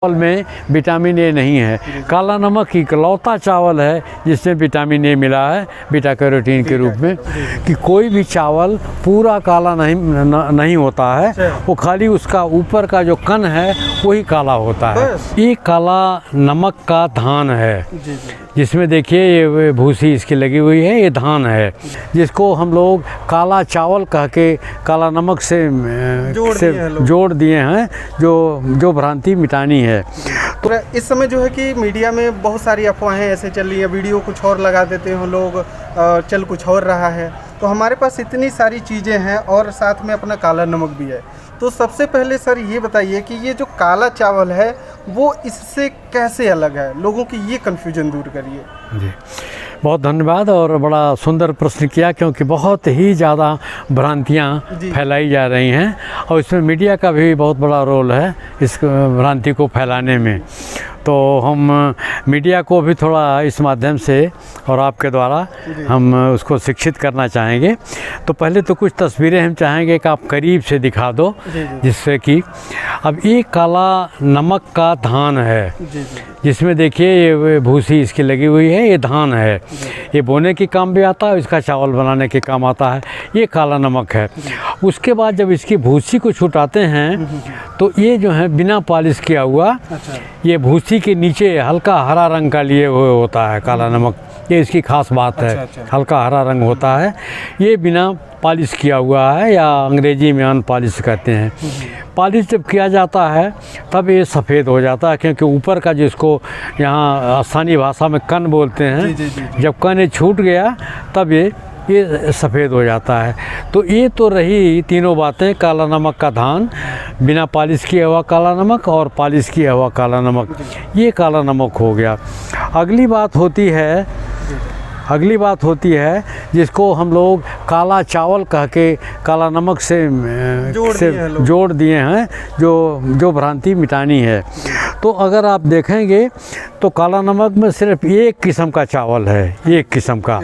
चावल में vitamin A नहीं है। काला नमक इकलौता चावल है जिसमें विटामिन ए मिला है बीटा कैरोटीन के रूप में। कि कोई भी चावल पूरा काला नहीं होता है, वो खाली उसका ऊपर का जो कण है वही काला होता है। ये काला नमक का धान है जिसमें देखिए ये भूसी इसकी लगी हुई है, ये धान है जिसको हम लोग काला चावल कह के काला नमक से जोड़ दिए हैं, जो भ्रांति मिटानी है। तो इस समय जो है कि मीडिया में बहुत सारी अफवाहें ऐसे चल रही है, वीडियो कुछ और लगा देते हैं लोग, चल कुछ और रहा है। तो हमारे पास इतनी सारी चीज़ें हैं और साथ में अपना काला नमक भी है। तो सबसे पहले सर ये बताइए कि ये जो काला चावल है वो इससे कैसे अलग है, लोगों की ये कन्फ्यूजन दूर करिए। जी बहुत धन्यवाद और बड़ा सुंदर प्रश्न किया, क्योंकि बहुत ही ज़्यादा भ्रांतियाँ फैलाई जा रही हैं और इसमें मीडिया का भी बहुत बड़ा रोल है इस भ्रांति को फैलाने में। तो हम मीडिया को भी थोड़ा इस माध्यम से और आपके द्वारा हम उसको शिक्षित करना चाहेंगे। तो पहले तो कुछ तस्वीरें हम चाहेंगे कि आप करीब से दिखा दो, जिससे कि अब ये काला नमक का धान है जिसमें देखिए ये भूसी इसकी लगी हुई है, ये धान है। ये बोने के काम भी आता है, इसका चावल बनाने के काम आता है। ये काला नमक है। उसके बाद जब इसकी भूसी को छुटाते हैं तो ये जो है बिना पॉलिश किया हुआ, ये भूसी के नीचे हल्का हरा रंग का लिए हुए होता है काला नमक। ये इसकी खास बात है, हल्का हरा रंग होता है। ये बिना पॉलिश किया हुआ है, या अंग्रेजी में अनपॉलिश कहते हैं। पॉलिश जब किया जाता है तब ये सफ़ेद हो जाता है, क्योंकि ऊपर का जिसको यहाँ स्थानीय भाषा में कण बोलते हैं, जब कण छूट गया तब ये सफ़ेद हो जाता है। तो ये तो रही तीनों बातें, काला नमक का धान, बिना पॉलिश किया हुआ काला नमक और पॉलिश किया हुआ काला नमक, ये काला नमक हो गया। अगली बात होती है जिसको हम लोग काला चावल कह के काला नमक से जोड़ दिए हैं, जो भ्रांति मिटानी है। तो अगर आप देखेंगे तो काला नमक में सिर्फ एक किस्म का चावल है, एक किस्म का,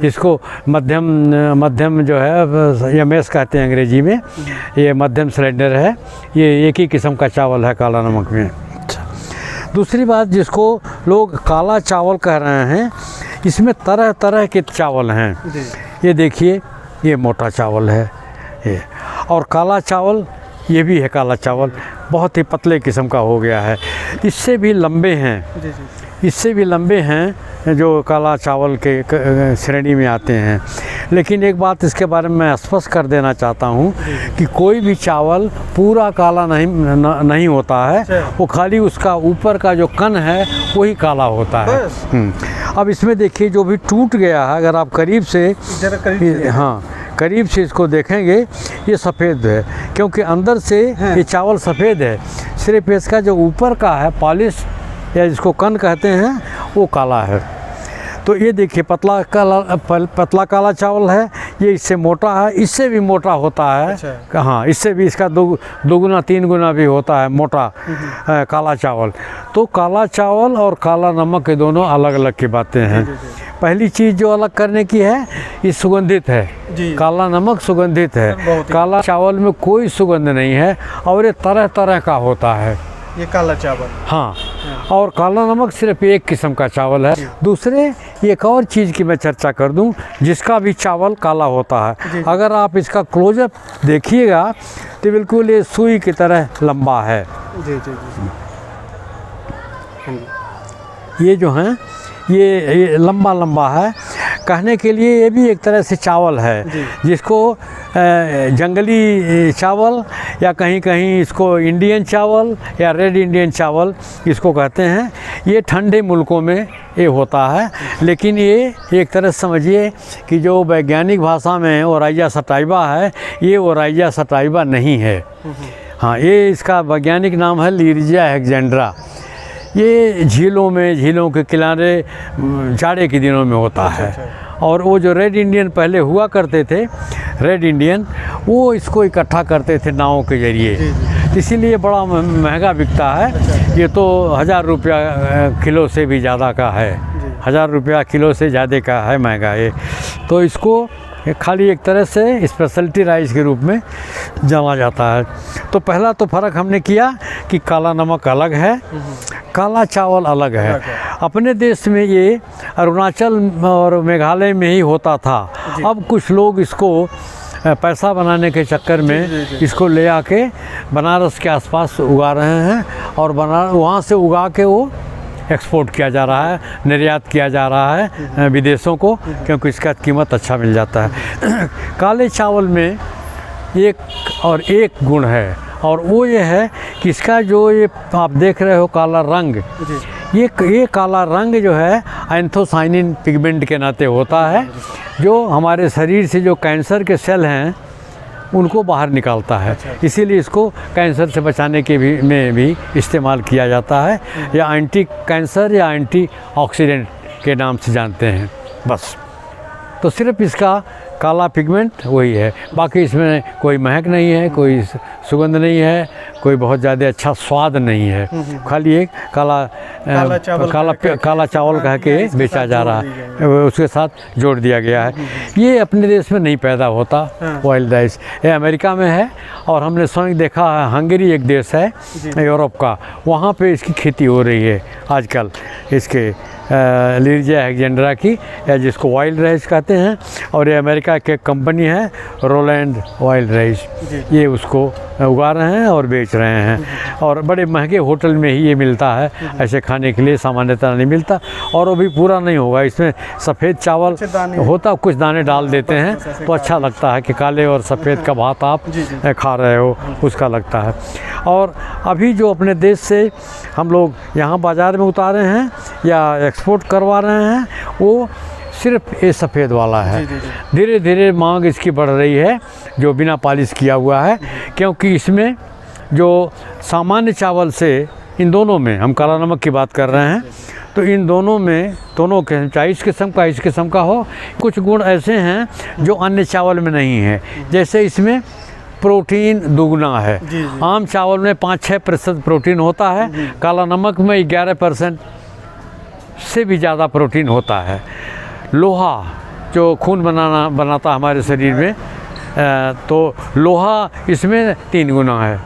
इसको मध्यम जो है एमएस कहते हैं अंग्रेजी में। ये मध्यम सिलेंडर है, ये एक ही किस्म का चावल है काला नमक में। दूसरी बात जिसको लोग काला चावल कह रहे हैं, इसमें तरह तरह के चावल हैं। ये देखिए ये मोटा चावल है ये, और काला चावल ये भी है काला चावल, बहुत ही पतले किस्म का हो गया है। इससे भी लंबे हैं जो काला चावल के श्रेणी में आते हैं। लेकिन एक बात इसके बारे में मैं स्पष्ट कर देना चाहता हूँ कि कोई भी चावल पूरा काला नहीं होता है, वो खाली उसका ऊपर का जो कण है वही काला होता है। अब इसमें देखिए जो भी टूट गया है, अगर आप करीब से इसको देखेंगे, ये सफ़ेद है, क्योंकि अंदर से ये चावल सफ़ेद है। सिर्फ इसका जो ऊपर का है पॉलिश या जिसको कण कहते हैं वो काला है। तो ये देखिए पतला काला चावल है, ये इससे मोटा है, इससे भी मोटा होता है। हाँ, इससे भी इसका दो गुना 3 गुना भी होता है मोटा काला चावल। तो काला चावल और काला नमक के दोनों अलग अलग की बातें हैं। पहली चीज़ जो अलग करने की है, ये सुगंधित है। काला नमक सुगंधित है, काला चावल में कोई सुगंध नहीं है और ये तरह तरह का होता है ये काला चावल। हाँ, और काला नमक सिर्फ एक किस्म का चावल है। दूसरे एक और चीज़ की मैं चर्चा कर दूं, जिसका भी चावल काला होता है। अगर आप इसका क्लोजअप देखिएगा तो बिल्कुल ये सुई की तरह लंबा है। ये जो है ये लंबा है। कहने के लिए ये भी एक तरह से चावल है, जिसको जंगली चावल या कहीं इसको इंडियन चावल या रेड इंडियन चावल इसको कहते हैं। ये ठंडे मुल्कों में ये होता है, लेकिन ये एक तरह से समझिए कि जो वैज्ञानिक भाषा में ओराइजा सटाइवा है, ये ओराइजा सटाइवा नहीं है। हाँ, ये इसका वैज्ञानिक नाम है लीरिजिया हेक्सेंड्रा। ये झीलों के किनारे जाड़े के दिनों में होता है। और वो जो रेड इंडियन पहले हुआ करते थे, रेड इंडियन, वो इसको इकट्ठा करते थे नावों के जरिए, इसीलिए बड़ा महंगा बिकता है। ये तो 1000 रुपया किलो से भी ज़्यादा का है, 1000 रुपया किलो से ज़्यादा का है महंगा ये। तो इसको ये खाली एक तरह से स्पेशलिटी राइस के रूप में जाना जाता है। तो पहला तो फ़र्क हमने किया कि काला नमक अलग है, काला चावल अलग है। अपने देश में ये अरुणाचल और मेघालय में ही होता था। अब कुछ लोग इसको पैसा बनाने के चक्कर में इसको ले आके बनारस के आसपास उगा रहे हैं और वहाँ से उगा के वो एक्सपोर्ट किया जा रहा है, निर्यात किया जा रहा है विदेशों को, क्योंकि इसका कीमत अच्छा मिल जाता है। काले चावल में एक गुण है और वो ये है कि इसका जो ये आप देख रहे हो काला रंग, ये काला रंग जो है एंथोसाइनिन पिगमेंट के नाते होता है, जो हमारे शरीर से जो कैंसर के सेल हैं उनको बाहर निकालता है। इसीलिए इसको कैंसर से बचाने के में भी इस्तेमाल किया जाता है, या एंटी कैंसर या एंटी ऑक्सीडेंट के नाम से जानते हैं बस। तो सिर्फ इसका काला पिगमेंट वही है, बाकी इसमें कोई महक नहीं है, कोई सुगंध नहीं है, कोई बहुत ज़्यादा अच्छा स्वाद नहीं है। खाली एक काला चावल कह के बेचा जा रहा है, उसके साथ जोड़ दिया गया है। ये अपने देश में नहीं पैदा होता वाइल्ड राइस, ये अमेरिका में है। और हमने स्वयं देखा है, हंगरी एक देश है यूरोप का, वहाँ पे इसकी खेती हो रही है आजकल, इसके लीरिया हेक्सेंड्रा की, या जिसको वाइल्ड राइस कहते हैं। और ये अमेरिका की कंपनी है रोलैंड वाइल्ड राइस, ये उसको उगा रहे हैं और बेच रहे हैं। और बड़े महंगे होटल में ही ये मिलता है, ऐसे खाने के लिए सामान्यतः नहीं मिलता। और वो भी पूरा नहीं होगा, इसमें सफ़ेद चावल होता, कुछ दाने डाल देते हैं तो अच्छा लगता है कि काले और सफ़ेद का भात आप खा रहे हो, उसका लगता है। और अभी जो अपने देश से हम लोग यहाँ बाज़ार में उतारे हैं या एक्सपोर्ट करवा रहे हैं, वो सिर्फ ये सफ़ेद वाला है। धीरे धीरे मांग इसकी बढ़ रही है, जो बिना पॉलिश किया हुआ है, क्योंकि इसमें जो सामान्य चावल से, इन दोनों में हम काला नमक की बात कर रहे हैं, तो इन दोनों में, दोनों के चाहे इस किस्म का हो, कुछ गुण ऐसे हैं जो अन्य चावल में नहीं है। जैसे इसमें प्रोटीन दुगना है। आम चावल में 5-6% प्रोटीन होता है, काला नमक में 11% से भी ज़्यादा प्रोटीन होता है। लोहा जो खून बनाता हमारे शरीर में, तो लोहा इसमें 3 गुना है,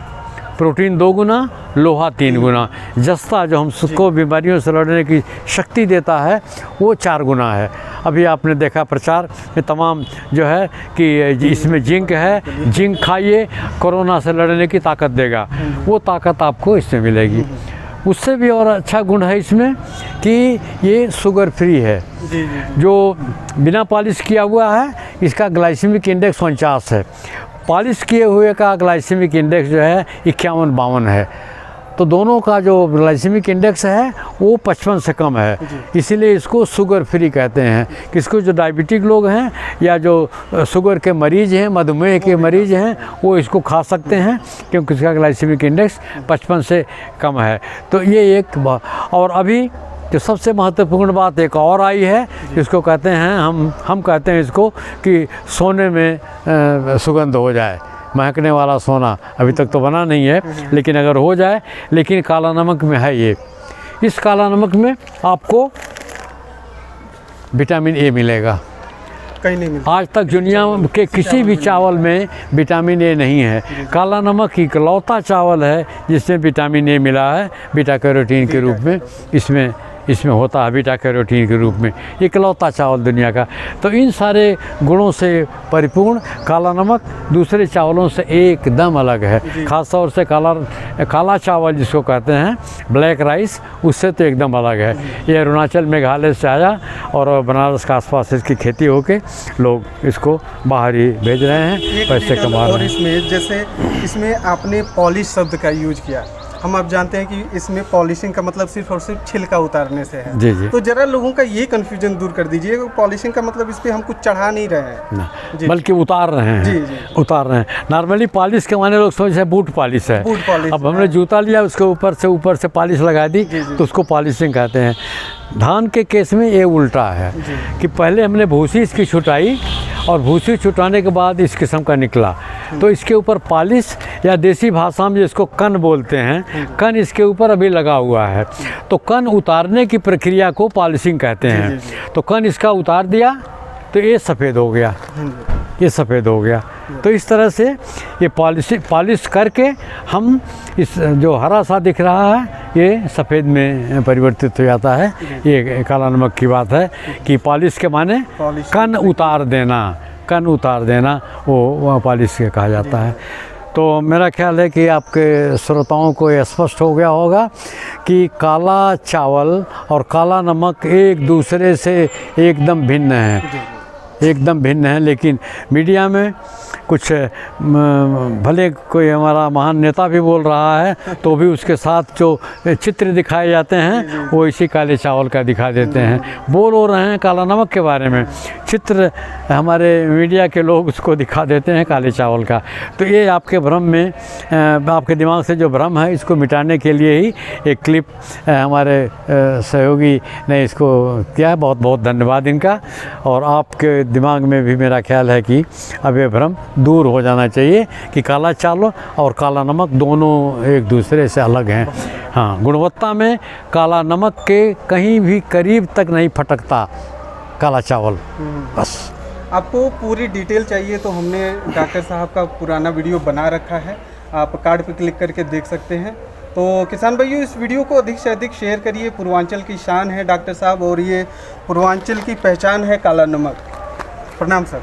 प्रोटीन 2 गुना, लोहा 3 गुना। जस्ता जो हमको बीमारियों से लड़ने की शक्ति देता है, वो 4 गुना है। अभी आपने देखा प्रचार में तमाम जो है कि इसमें जिंक है, जिंक खाइए, कोरोना से लड़ने की ताकत देगा, वो ताकत आपको इसमें मिलेगी। उससे भी और अच्छा गुण है इसमें कि ये शुगर फ्री है। जो बिना पॉलिश किया हुआ है, इसका ग्लाइसेमिक इंडेक्स 49 है, पॉलिश किए हुए का ग्लाइसेमिक इंडेक्स जो है 51-52 है। तो दोनों का जो ग्लाइसेमिक इंडेक्स है वो 55 से कम है, इसीलिए इसको शुगर फ्री कहते हैं। किसको, जो डायबिटिक लोग हैं या जो शुगर के मरीज़ हैं, मधुमेह के मरीज़ हैं, वो इसको खा सकते हैं, क्योंकि इसका ग्लाइसेमिक इंडेक्स 55 से कम है। तो ये एक और अभी जो सबसे महत्वपूर्ण बात एक और आई है, जिसको कहते हैं हम कहते हैं इसको कि सोने में सुगंध हो जाए, महकने वाला सोना। अभी तक तो बना नहीं है, लेकिन अगर हो जाए, लेकिन काला नमक में है ये। इस काला नमक में आपको विटामिन ए मिलेगा, कहीं नहीं मिलता। आज तक दुनिया के किसी भी चावल में विटामिन ए नहीं है। काला नमक इकलौता चावल है जिसमें विटामिन ए मिला है, बीटा कैरोटीन के रूप में इसमें होता है, बीटा कैरोटीन के रूप में, इकलौता चावल दुनिया का। तो इन सारे गुणों से परिपूर्ण काला नमक दूसरे चावलों से एकदम अलग है। ख़ास तौर से काला चावल जिसको कहते हैं, ब्लैक राइस, उससे तो एकदम अलग है। ये अरुणाचल मेघालय से आया और बनारस के आसपास इसकी खेती होके लोग इसको बाहर ही भेज रहे हैं, पैसे कमा रहे हैं। और इसमें जैसे इसमें आपने पॉलिश शब्द का यूज किया, हम आप जानते हैं कि इसमें पॉलिशिंग का मतलब सिर्फ और सिर्फ छिलका उतारने से है। जी। तो जरा लोगों का ये कन्फ्यूजन दूर कर दीजिए, पॉलिशिंग का मतलब इस पे हम कुछ चढ़ा नहीं रहे हैं, बल्कि उतार रहे हैं। उतार रहे हैं। नॉर्मली पॉलिश के माने लोग समझते हैं बूट पॉलिश है। अब हमने जूता लिया, उसके ऊपर से पॉलिश लगा दी, तो उसको पॉलिशिंग कहते हैं। धान के केस में ये उल्टा है कि पहले हमने भूसी इसकी छुटाई और भूसी छुटाने के बाद इस किस्म का निकला, तो इसके ऊपर पॉलिश या देसी भाषा में जिसको कन बोलते हैं, कन इसके ऊपर अभी लगा हुआ है। तो कन उतारने की प्रक्रिया को पॉलिशिंग कहते हैं। तो कन इसका उतार दिया तो तो ये सफ़ेद हो गया, ये सफ़ेद हो गया। तो इस तरह से ये पॉलिश करके हम इस जो हरा सा दिख रहा है ये सफ़ेद में परिवर्तित हो जाता है। ये काला नमक की बात है कि पॉलिश के माने कण उतार देना, कण उतार देना, वो पॉलिश के कहा जाता है। तो मेरा ख्याल है कि आपके श्रोताओं को ये स्पष्ट हो गया होगा कि काला चावल और काला नमक एक दूसरे से एकदम भिन्न हैं, एकदम भिन्न है। लेकिन मीडिया में कुछ भले कोई हमारा महान नेता भी बोल रहा है तो भी उसके साथ जो चित्र दिखाए जाते हैं वो इसी काले चावल का दिखा देते हैं। बोल हो रहे हैं काला नमक के बारे में, चित्र हमारे मीडिया के लोग उसको दिखा देते हैं काले चावल का। तो ये आपके भ्रम में, आपके दिमाग से जो भ्रम है इसको मिटाने के लिए ही एक क्लिप हमारे सहयोगी ने इसको किया है। बहुत बहुत धन्यवाद इनका। और आपके दिमाग में भी मेरा ख्याल है कि अब ये भ्रम दूर हो जाना चाहिए कि काला चावल और काला नमक दोनों एक दूसरे से अलग हैं। हाँ, गुणवत्ता में काला नमक के कहीं भी करीब तक नहीं फटकता काला चावल। बस आपको पूरी डिटेल चाहिए तो हमने डॉक्टर साहब का पुराना वीडियो बना रखा है, आप कार्ड पे क्लिक करके देख सकते हैं। तो किसान भाइयों, इस वीडियो को अधिक से अधिक शेयर करिए। पूर्वांचल की शान है डॉक्टर साहब और ये पूर्वांचल की पहचान है काला नमक। प्रणाम सर।